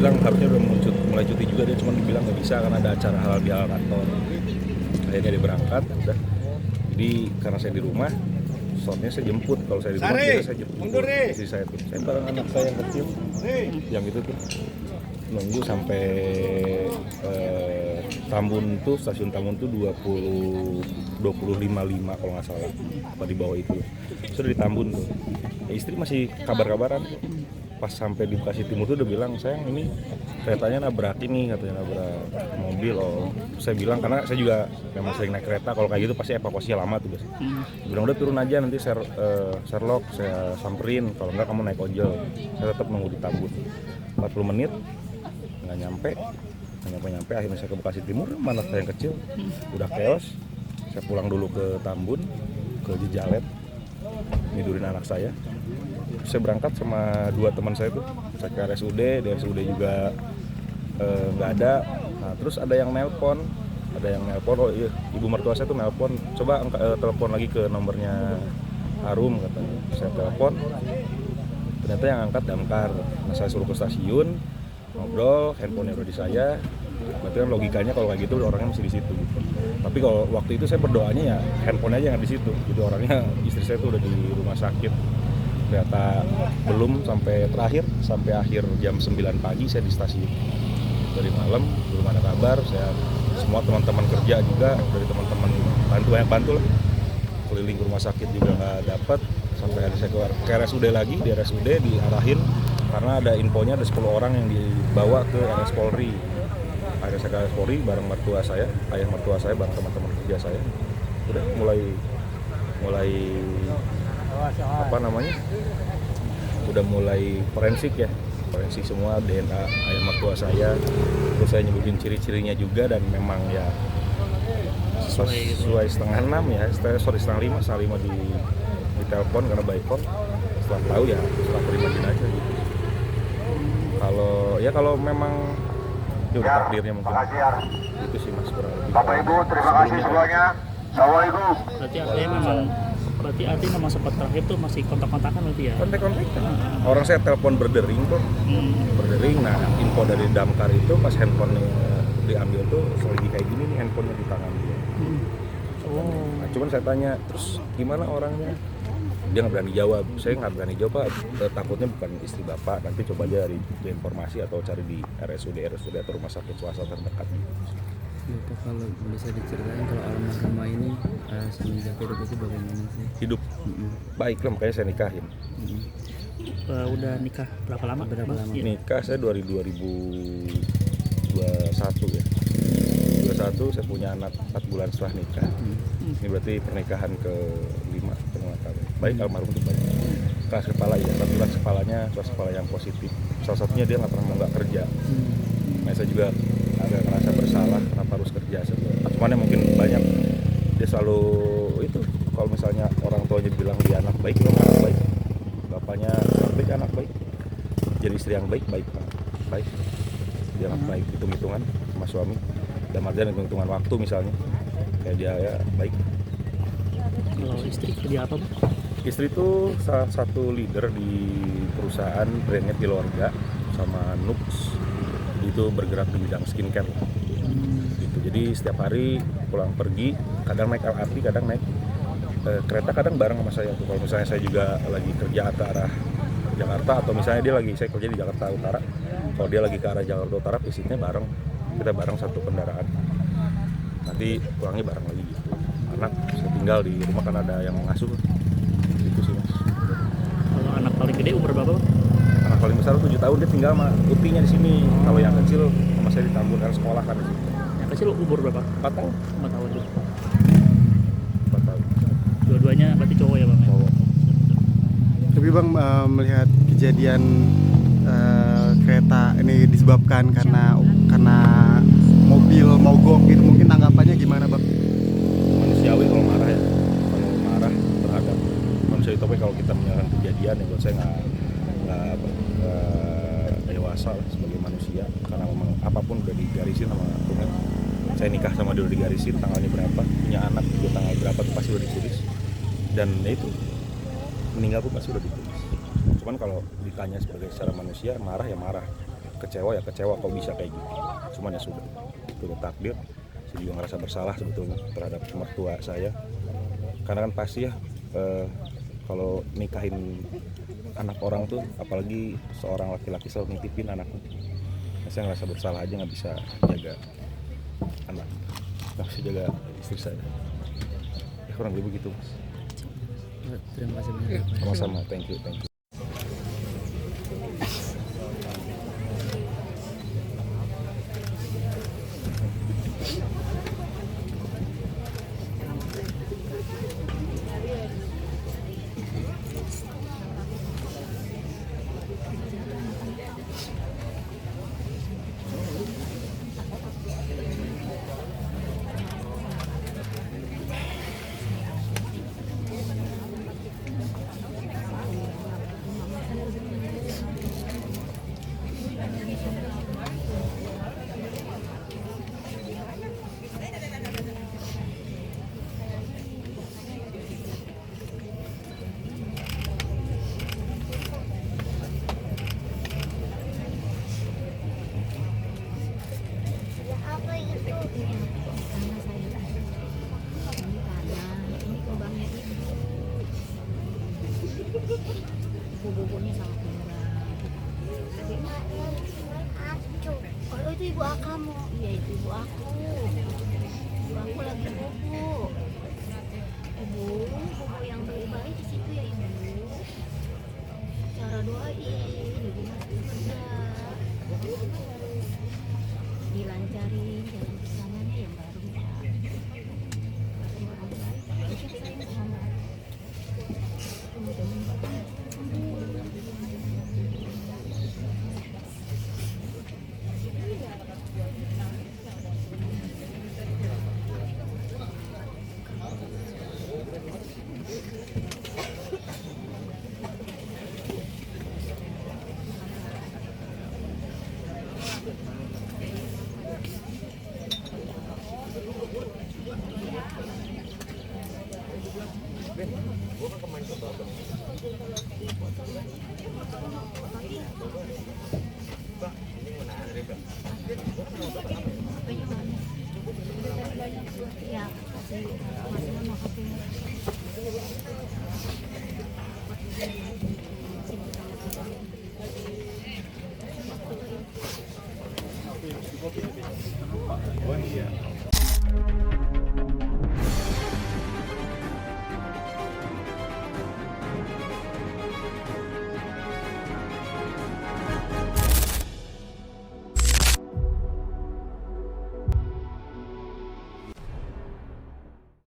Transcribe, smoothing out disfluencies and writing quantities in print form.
bilang harusnya udah mulai cuti juga, dia cuma dibilang nggak bisa karena ada acara halal bihalal kantor. Akhirnya dia berangkat, udah. Jadi karena saya di rumah, slotnya saya jemput. Kalau saya di rumah biasa saya jemput istri saya tuh. Saya bareng anak saya yang kecil, yang itu tuh nunggu sampai Tambun tuh, stasiun Tambun tuh 25.5 kalau nggak salah, apa di bawah itu. Sudah di Tambun tuh. Istri masih kabar-kabaran. Pas sampai di Bekasi Timur tuh udah bilang, sayang ini keretanya nabrak ini, katanya nabrak mobil. Oh, saya bilang karena saya juga memang sering naik kereta, kalau kayak gitu pasti evakuasinya lama tuh guys. Bilang udah turun aja, nanti Sherlock saya samperin, kalau enggak kamu naik ojol. Saya tetap nunggu di Tambun 40 menit nggak nyampe, akhirnya saya ke Bekasi Timur. Mana saya yang kecil udah chaos. Saya pulang dulu ke Tambun, ke Jejalet, tidurin anak saya. Saya berangkat sama dua teman saya tuh, saya ke RSUD, di RSUD juga nggak ada. Nah, terus ada yang nelpon, oh iya, ibu mertua saya tuh nelpon, coba telepon lagi ke nomornya Arum, katanya. Saya telepon, ternyata yang angkat damkar. Nah, saya suruh ke stasiun, ngobrol, handphonenya udah di saya. Berarti kan logikanya kalau kayak gitu orangnya masih di situ gitu. Tapi kalau waktu itu saya berdoanya ya handphone aja yang di situ. Jadi orangnya, istri saya tuh udah di rumah sakit. Ternyata belum, sampai akhir jam 9 pagi saya di stasiun. Dari malam belum ada kabar. Saya semua teman-teman kerja juga, dari teman-teman bantu lah, keliling ke rumah sakit juga nggak dapat. Sampai hari saya keluar ke RSUD lagi, di RSUD diarahin karena ada infonya ada 10 orang yang dibawa ke RS Polri. Akhirnya saya ke RS Polri bareng mertua saya, ayah mertua saya, bareng teman-teman kerja saya. Udah mulai udah mulai forensik semua, DNA ayah mertua saya. Terus saya nyebutin ciri-cirinya juga, dan memang ya sesuai setengah 6 ya, setengah 5 di telepon karena by phone. Setelah tahu ya setelah terima jenazah gitu. Kalau memang ya udah takdirnya mungkin. Itu sih Mas, kurang lebih. Bapak Ibu, terima kasih semuanya. Assalamualaikum. Berarti artinya memang sempat terakhir tuh masih kontak-kontakan berarti ya? Kontak-kontakan. Orang saya telepon berdering kok. Berdering. Nah, info dari damkar itu pas handphonenya diambil tuh lagi kayak gini nih, handphonenya di tangan dia. Nah, cuman saya tanya, terus gimana orangnya? Dia nggak berani jawab. Saya nggak berani jawab, Pak. Takutnya bukan istri Bapak. Nanti coba aja cari informasi atau cari di RSUD atau rumah sakit swasta terdekat. Bapak, kalau bisa diceritain kalau almarhumah ini semenjak hidup itu bagaimana sih? Hidup baik lah, makanya saya nikahin. Udah nikah berapa lama? Nikah saya 2021 ya. 2021 saya punya anak 4 bulan setelah nikah. Ini berarti pernikahan ke-5 ternyata. Baik, almarhum itu baik. Keras kepala ya, tapi keras kepala yang positif. Salah satunya dia nggak pernah mau nggak kerja. Nah, saya juga agak ngerasa bersalah kenapa harus kerja. Cuman mungkin banyak, dia selalu itu, kalau misalnya orang tuanya bilang dia anak baik, dia anak baik. Bapaknya anak baik, jadi istri yang baik. Dia anak baik, hitung-hitungan sama suami. Dan artian hitung-hitungan waktu misalnya, kayak dia ya baik. Kalau istri kerja apa, Bu? Istri itu salah satu leader di perusahaan brandnya Pilorga sama Nux. Itu bergerak di bidang skincare gitu. Jadi setiap hari pulang pergi, kadang naik LRT, kadang naik kereta, kadang bareng sama saya tuh. Kalau misalnya saya juga lagi kerja ke arah Jakarta, atau misalnya saya kerja di Jakarta Utara, kalau dia lagi ke arah Jakarta Utara, visitnya bareng, kita bareng satu kendaraan, nanti pulangnya bareng lagi gitu. Anak saya tinggal di rumah kan ada yang mengasuh gitu sih Mas. Kalau anak paling gede umur berapa, Bang? Anak paling besar 7 tahun, dia tinggal sama utinya di sini. Kalau yang kecil sama saya di Tambun karena sekolah kan di situ. Yang kecil umur berapa? 4 tahun. 4 tahun juga. 4 tahun. Dua-duanya berarti cowok ya, Bang? Cowok. Tapi Bang, melihat kejadian kereta ini disebabkan karena mobil mogok gitu, mungkin tanggapannya gimana Bang? Manusiawi kalau marah ya, kalau marah terhadap manusia itu. Tapi kalau kita menyalahkan kejadian ya buat saya nggak dewasa lah sebagai manusia, karena memang apapun udah digarisin sama Tuhan. Saya nikah sama dia udah digarisin tanggalnya berapa, punya anak juga tanggal berapa tuh pasti udah ditulis, dan itu meninggal pun pasti udah ditulis. Cuman kalau ditanya sebagai secara manusia, marah ya marah, kecewa ya kecewa kok bisa kayak gitu, cuman ya sudah, itu udah takdir. Saya juga ngerasa bersalah sebetulnya terhadap mertua saya, karena kan pasti ya kalau nikahin anak orang tuh, apalagi seorang laki-laki selalu nitipin anaknya. Saya ngerasa bersalah aja nggak bisa jaga anak, nggak bisa jaga istri saya. Ya kurang lebih begitu, Mas. Terima kasih banyak. Sama-sama, thank you, thank you. Apa itu? Karena saya ini karena ini kembangnya itu bubunya sangat murah. Oh itu ibu kamu? Iya itu ibu aku. Ibu aku lagi bobo. Ibu yang baik-baik di situ ya ibu. Cara doain ibu masih kerja. Dilancarin jalan kesananya yang baru ya. Orang baik, siapa sayang sama teman-teman bapak. Ya, kasih nama HP-nya. Oh iya.